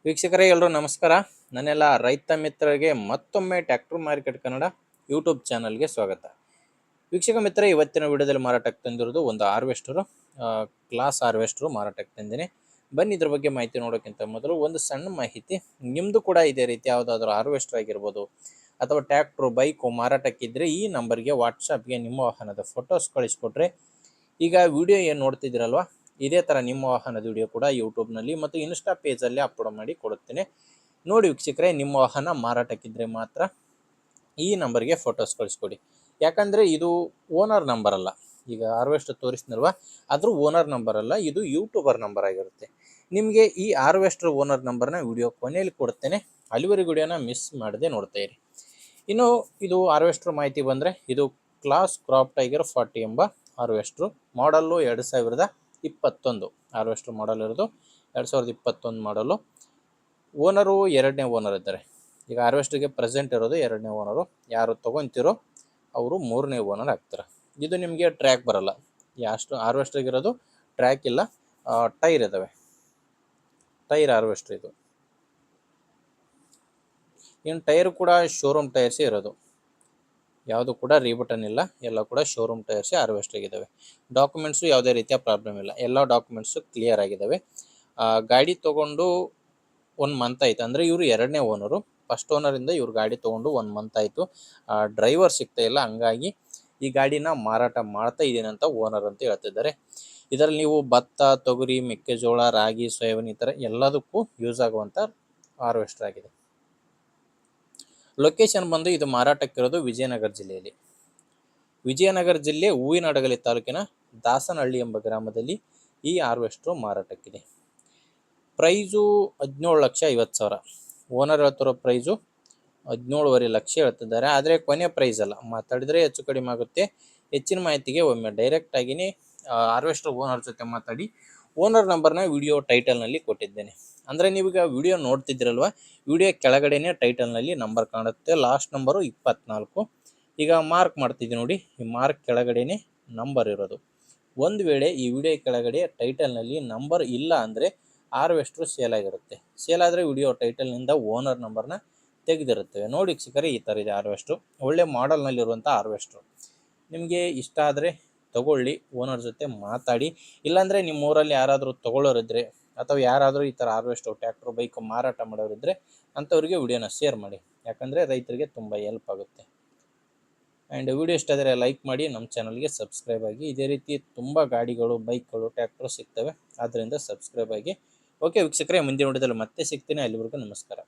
ವೀಕ್ಷಕರೇ ಎಲ್ಲರೂ ನಮಸ್ಕಾರ. ನನ್ನೆಲ್ಲ ರೈತ ಮಿತ್ರರಿಗೆ ಮತ್ತೊಮ್ಮೆ ಟ್ರ್ಯಾಕ್ಟರ್ ಮಾರ್ಕೆಟ್ ಕನ್ನಡ ಯೂಟ್ಯೂಬ್ ಚಾನಲ್ಗೆ ಸ್ವಾಗತ. ವೀಕ್ಷಕ ಮಿತ್ರ, ಇವತ್ತಿನ ವಿಡಿಯೋದಲ್ಲಿ ಮಾರಾಟಕ್ಕೆ ತಂದಿರೋದು ಒಂದು ಹಾರ್ವೆಸ್ಟರು, ಕ್ಲಾಸ್ ಹಾರ್ವೆಸ್ಟರು ಮಾರಾಟಕ್ಕೆ ತಂದಿನಿ. ಬನ್ನಿ ಇದ್ರ ಬಗ್ಗೆ ಮಾಹಿತಿ ನೋಡೋಕ್ಕಿಂತ ಮೊದಲು ಒಂದು ಸಣ್ಣ ಮಾಹಿತಿ. ನಿಮ್ಮದು ಕೂಡ ಇದೇ ರೀತಿ ಯಾವುದಾದ್ರೂ ಹಾರ್ವೆಸ್ಟರ್ ಆಗಿರ್ಬೋದು ಅಥವಾ ಟ್ರ್ಯಾಕ್ಟ್ರು, ಬೈಕು ಮಾರಾಟಕ್ಕಿದ್ದರೆ ಈ ನಂಬರ್ಗೆ ವಾಟ್ಸಪ್ಗೆ ನಿಮ್ಮ ವಾಹನದ ಫೋಟೋಸ್ ಕಳಿಸ್ಕೊಟ್ರೆ, ಈಗ ವಿಡಿಯೋ ಏನು ನೋಡ್ತಿದ್ದೀರಲ್ವ, ಇದೇ ಥರ ನಿಮ್ಮ ವಾಹನದ ವಿಡಿಯೋ ಕೂಡ ಯೂಟ್ಯೂಬ್ನಲ್ಲಿ ಮತ್ತು ಇನ್ಸ್ಟಾ ಪೇಜಲ್ಲಿ ಅಪ್ಲೋಡ್ ಮಾಡಿ ಕೊಡುತ್ತೇನೆ. ನೋಡಿ ವೀಕ್ಷಕರೇ, ನಿಮ್ಮ ವಾಹನ ಮಾರಾಟಕ್ಕಿದ್ದರೆ ಮಾತ್ರ ಈ ನಂಬರ್ಗೆ ಫೋಟೋಸ್ ಕಳಿಸ್ಕೊಡಿ. ಯಾಕಂದರೆ ಇದು ಓನರ್ ನಂಬರ್ ಅಲ್ಲ. ಈಗ ಹಾರ್ವೆಸ್ಟರ್ ತೋರಿಸ್ನಲ್ವ, ಅದ್ರ ಓನರ್ ನಂಬರ್ ಅಲ್ಲ, ಇದು ಯೂಟ್ಯೂಬರ್ ನಂಬರ್ ಆಗಿರುತ್ತೆ. ನಿಮಗೆ ಈ ಹಾರ್ವೆಸ್ಟರ್ ಓನರ್ ನಂಬರ್ನ ವಿಡಿಯೋ ಕೊನೆಯಲ್ಲಿ ಕೊಡ್ತೇನೆ. ಅಲ್ಲಿವರೆಗೂ ವಿಡಿಯೋನ ಮಿಸ್ ಮಾಡದೆ ನೋಡ್ತಾ ಇರಿ. ಇನ್ನು ಇದು ಹಾರ್ವೆಸ್ಟರ್ ಮಾಹಿತಿ ಬಂದರೆ, ಇದು ಕ್ಲಾಸ್ ಕ್ರಾಪ್ ಟೈಗರ್ 40 ಎಂಬ ಹಾರ್ವೆಸ್ಟ್ರು. ಮಾಡಲ್ಲು 2021 ಹಾರ್ವೆಸ್ಟರ್ ಮಾಡಲ್ ಇರೋದು. 2021 ಮಾಡಲು. ಓನರು 2ನೇ ಓನರ್ ಇದ್ದಾರೆ. ಈಗ ಹಾರ್ವೆಸ್ಟರ್ಗೆ ಪ್ರೆಸೆಂಟ್ ಇರೋದು 2ನೇ ಓನರು. ಯಾರು ತೊಗೊತಿರೋ ಅವರು 3ನೇ ಓನರ್ ಆಗ್ತಾರೆ. ಇದು ನಿಮಗೆ ಟ್ರ್ಯಾಕ್ ಬರಲ್ಲ. ಅಷ್ಟು ಹಾರ್ವೆಸ್ಟರ್ಗೆ ಇರೋದು ಟ್ರ್ಯಾಕ್ ಇಲ್ಲ, ಟೈರ್ ಇದ್ದಾವೆ. ಟೈರ್ ಹಾರ್ವೆಸ್ಟರ್ ಇದು. ಇನ್ನು ಟೈರ್ ಕೂಡ ಶೋರೂಮ್ ಟೈರ್ಸೇ ಇರೋದು, ಯಾವುದು ಕೂಡ ರೀಬಟನ್ ಇಲ್ಲ, ಎಲ್ಲ ಕೂಡ ಶೋರೂಮ್ ಟೈರ್ಸೇ ಹಾರ್ವೆಸ್ಟರ್ಗಿದ್ದಾವೆ. ಡಾಕ್ಯುಮೆಂಟ್ಸು ಯಾವುದೇ ರೀತಿಯ ಪ್ರಾಬ್ಲಮ್ ಇಲ್ಲ, ಎಲ್ಲ ಡಾಕ್ಯುಮೆಂಟ್ಸು ಕ್ಲಿಯರ್ ಆಗಿದ್ದಾವೆ. ಗಾಡಿ ತೊಗೊಂಡು 1 ಮಂತ್ ಆಯಿತು. ಅಂದರೆ ಇವರು 2ನೇ ಓನರು. ಫಸ್ಟ್ ಓನರಿಂದ ಇವ್ರು ಗಾಡಿ ತೊಗೊಂಡು 1 ಮಂತ್ ಆಯಿತು. ಡ್ರೈವರ್ ಸಿಗ್ತಾ ಇಲ್ಲ, ಹಂಗಾಗಿ ಈ ಗಾಡಿನ ಮಾರಾಟ ಮಾಡ್ತಾ ಇದ್ದೀನಿ ಅಂತ ಓನರ್ ಅಂತ ಹೇಳ್ತಿದ್ದಾರೆ. ಇದರಲ್ಲಿ ನೀವು ಭತ್ತ, ತೊಗರಿ, ಮೆಕ್ಕೆಜೋಳ, ರಾಗಿ, ಸೋಯಾಬೀನ್ ಈ ಥರ ಎಲ್ಲದಕ್ಕೂ ಯೂಸ್ ಆಗುವಂಥ ಹಾರ್ವೆಸ್ಟರ್ ಆಗಿದೆ. ಲೊಕೇಶನ್ ಬಂದು ಇದು ಮಾರಾಟಕ್ಕಿರೋದು ವಿಜಯನಗರ ಜಿಲ್ಲೆಯಲ್ಲಿ. ವಿಜಯನಗರ ಜಿಲ್ಲೆ ಹೂವಿನಹಡಗಲಿ ತಾಲೂಕಿನ ದಾಸನಹಳ್ಳಿ ಎಂಬ ಗ್ರಾಮದಲ್ಲಿ ಈ ಹಾರ್ವೆಸ್ಟ್ರು ಮಾರಾಟಕ್ಕಿದೆ. ಪ್ರೈಸು 17,50,000. ಓನರ್ ಹೇಳ್ತಿರೋ ಪ್ರೈಸು 17.5 ಲಕ್ಷ ಹೇಳ್ತಿದ್ದಾರೆ. ಆದರೆ ಕೊನೆ ಪ್ರೈಸ್ ಅಲ್ಲ, ಮಾತಾಡಿದರೆ ಹೆಚ್ಚು ಕಡಿಮೆ ಆಗುತ್ತೆ. ಹೆಚ್ಚಿನ ಮಾಹಿತಿಗೆ ಒಮ್ಮೆ ಡೈರೆಕ್ಟಾಗಿಯೇ ಹಾರ್ವೆಸ್ಟರ್ ಓನರ್ ಜೊತೆ ಮಾತಾಡಿ. ಓನರ್ ನಂಬರ್ನ ವಿಡಿಯೋ ಟೈಟಲ್ನಲ್ಲಿ ಕೊಟ್ಟಿದ್ದೇನೆ. ಅಂದರೆ ನೀವೀಗ ವಿಡಿಯೋ ನೋಡ್ತಿದ್ದೀರಲ್ವ, ವಿಡಿಯೋ ಕೆಳಗಡೆನೇ ಟೈಟಲ್ನಲ್ಲಿ ನಂಬರ್ ಕಾಣುತ್ತೆ. Last number 24. ಈಗ ಮಾರ್ಕ್ ಮಾಡ್ತಿದ್ದೀನಿ ನೋಡಿ, ಈ ಮಾರ್ಕ್ ಕೆಳಗಡೆನೇ ನಂಬರ್ ಇರೋದು. ಒಂದು ವೇಳೆ ಈ ವಿಡಿಯೋ ಕೆಳಗಡೆ ಟೈಟಲ್ನಲ್ಲಿ ನಂಬರ್ ಇಲ್ಲ ಅಂದರೆ ಹಾರ್ವೆಸ್ಟ್ರು ಸೇಲ್ ಆಗಿರುತ್ತೆ. ಸೇಲ್ ಆದರೆ ವಿಡಿಯೋ ಟೈಟಲ್ನಿಂದ ಓನರ್ ನಂಬರ್ನ ತೆಗೆದಿರುತ್ತೇವೆ. ನೋಡಿ ವೀಕ್ಷಕರೇ, ಈ ಥರ ಇದೆ ಹಾರ್ವೆಸ್ಟ್ರು. ಒಳ್ಳೆ ಮಾಡಲ್ನಲ್ಲಿರುವಂಥ ಹಾರ್ವೆಸ್ಟ್ರು. ನಿಮಗೆ ಇಷ್ಟ ಆದರೆ ತಗೊಳ್ಳಿ, ಓನರ್ ಜೊತೆ ಮಾತಾಡಿ. ಇಲ್ಲಾಂದರೆ ನಿಮ್ಮ ಊರಲ್ಲಿ ಯಾರಾದರೂ ತೊಗೊಳ್ಳೋರಿದ್ದರೆ ಅಥವಾ ಯಾರಾದರೂ ಈ ಥರ ಹಾರ್ವೆಸ್ಟರ್, ಟ್ರ್ಯಾಕ್ಟರ್, ಬೈಕು ಮಾರಾಟ ಮಾಡೋರಿದ್ದರೆ ಅಂಥವ್ರಿಗೆ ವಿಡಿಯೋನ ಶೇರ್ ಮಾಡಿ. ಯಾಕಂದರೆ ರೈತರಿಗೆ ತುಂಬ ಹೆಲ್ಪ್ ಆಗುತ್ತೆ. ಆ್ಯಂಡ್ ವಿಡಿಯೋ ಇಷ್ಟ ಆದರೆ ಲೈಕ್ ಮಾಡಿ, ನಮ್ಮ ಚಾನಲ್ಗೆ ಸಬ್ಸ್ಕ್ರೈಬ್ ಆಗಿ. ಇದೇ ರೀತಿ ತುಂಬ ಗಾಡಿಗಳು, ಬೈಕ್ಗಳು, ಟ್ರ್ಯಾಕ್ಟರ್ ಸಿಗ್ತವೆ, ಆದ್ದರಿಂದ ಸಬ್ಸ್ಕ್ರೈಬ್ ಆಗಿ. ಓಕೆ ವೀಕ್ಷಕರೇ, ಮುಂದಿನ ವಿಡಿಯೋದಲ್ಲಿ ಮತ್ತೆ ಸಿಗ್ತೀನಿ. ಅಲ್ಲಿವರೆಗೂ ನಮಸ್ಕಾರ.